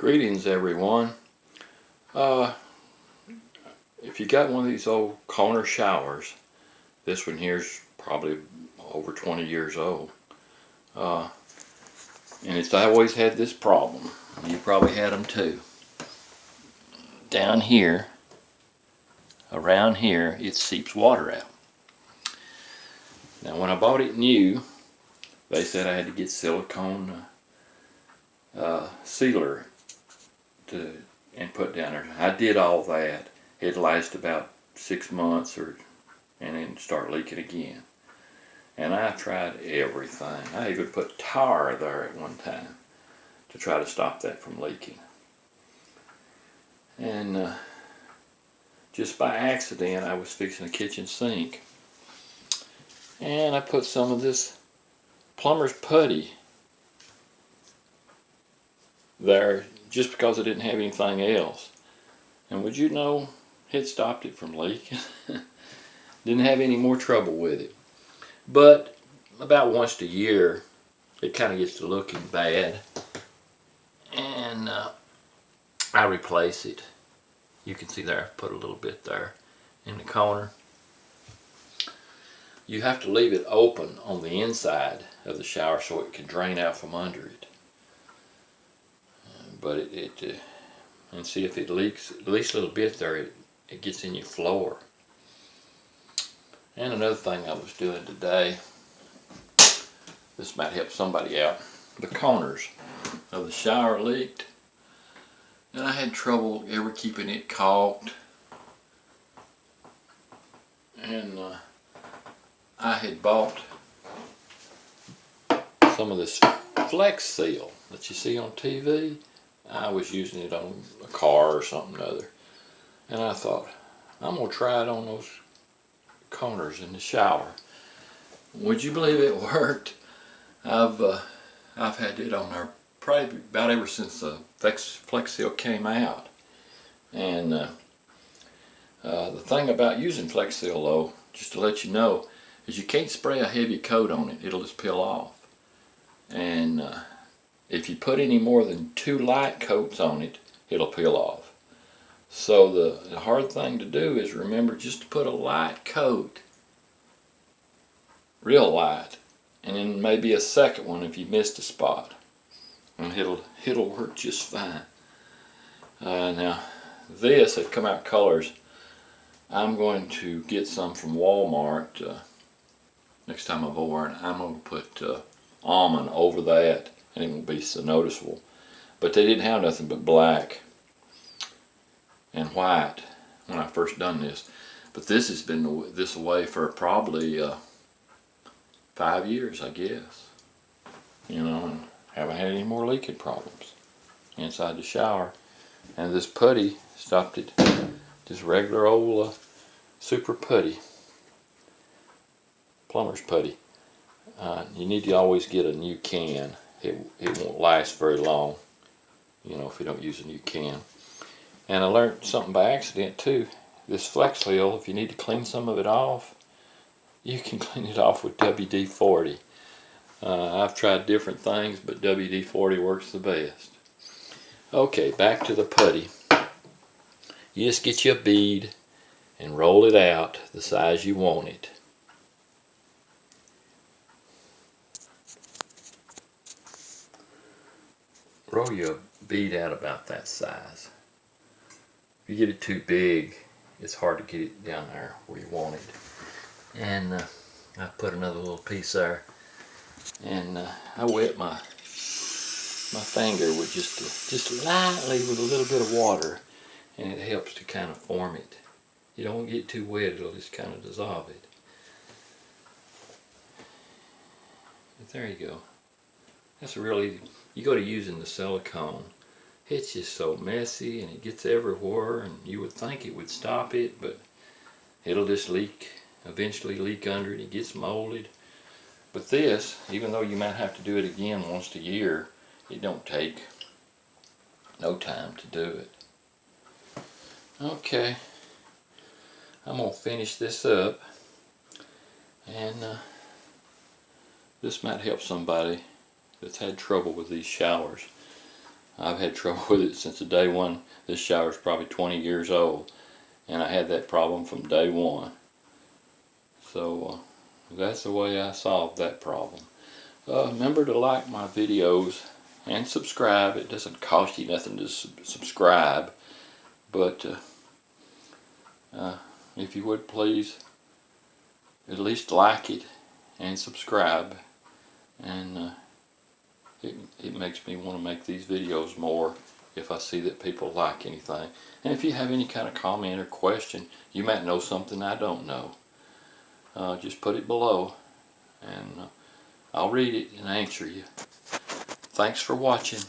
Greetings everyone. If you got one of these old corner showers, this one here's probably over 20 years old, and it's always had this problem. You probably had them too. Down here, around here, it seeps water out. Now when I bought it new, they said I had to get silicone sealer and put down there. I did all that. It lasted about 6 months and then start leaking again. And I tried everything. I even put tar there at one time to try to stop that from leaking. And just by accident, I was fixing a kitchen sink, and I put some of this plumber's putty there just because I didn't have anything else. And would you know, it stopped it from leaking. Didn't have any more trouble with it. But about once a year, it kind of gets to looking bad, and I replace it. You can see there I've put a little bit there in the corner. You have to leave it open on the inside of the shower so it can drain out from under it. But and see if it leaks at least a little bit there, it gets in your floor. And another thing I was doing today, this might help somebody out. The corners of the shower leaked, and I had trouble ever keeping it caulked. And I had bought some of this Flex Seal that you see on TV. I was using it on a car or something or other, and I thought, I'm gonna try it on those corners in the shower. Would you believe it worked? I've had it on there probably about ever since the Flex Seal came out. And the thing about using Flex Seal, though, just to let you know, is you can't spray a heavy coat on it. It'll just peel off. And if you put any more than 2 light coats on it, it'll peel off. So the hard thing to do is remember just to put a light coat, real light, and then maybe a second one if you missed a spot, and it'll work just fine. Now this, they've come out colors. I'm going to get some from Walmart next time I'm over, and I'm going to put almond over that, and it won't be so noticeable. But they didn't have nothing but black and white when I first done this. But this has been this way for probably 5 years, I guess. You know, and haven't had any more leaking problems inside the shower. And this putty stopped it. Just regular old super putty, plumber's putty. You need to always get a new can. It won't last very long, you know, if you don't use a new can. And I learned something by accident too. This Flex Seal, if you need to clean some of it off, you can clean it off with WD-40. I've tried different things, but WD-40 works the best. Okay, back to the putty. You just get you a bead and roll it out the size you want it. Roll your bead out about that size. If you get it too big, it's hard to get it down there where you want it. And I put another little piece there, and I wet my finger with just lightly with a little bit of water, and it helps to kind of form it. You don't get too wet; it'll just kind of dissolve it. But there you go. That's really, you go to using the silicone, it's just so messy and it gets everywhere, and you would think it would stop it, but it'll just leak, eventually leak under it. It gets molded. But this, even though you might have to do it again once a year, it don't take no time to do it. Okay, I'm gonna finish this up, and this might help somebody that's had trouble with these showers. I've had trouble with it since the day one. This shower's probably 20 years old, and I had that problem from day one. So that's the way I solved that problem. Remember to like my videos and subscribe. It doesn't cost you nothing to subscribe, but if you would please at least like it and subscribe, and it makes me want to make these videos more if I see that people like anything. And if you have any kind of comment or question, you might know something I don't know, just put it below, and I'll read it and answer you. Thanks for watching.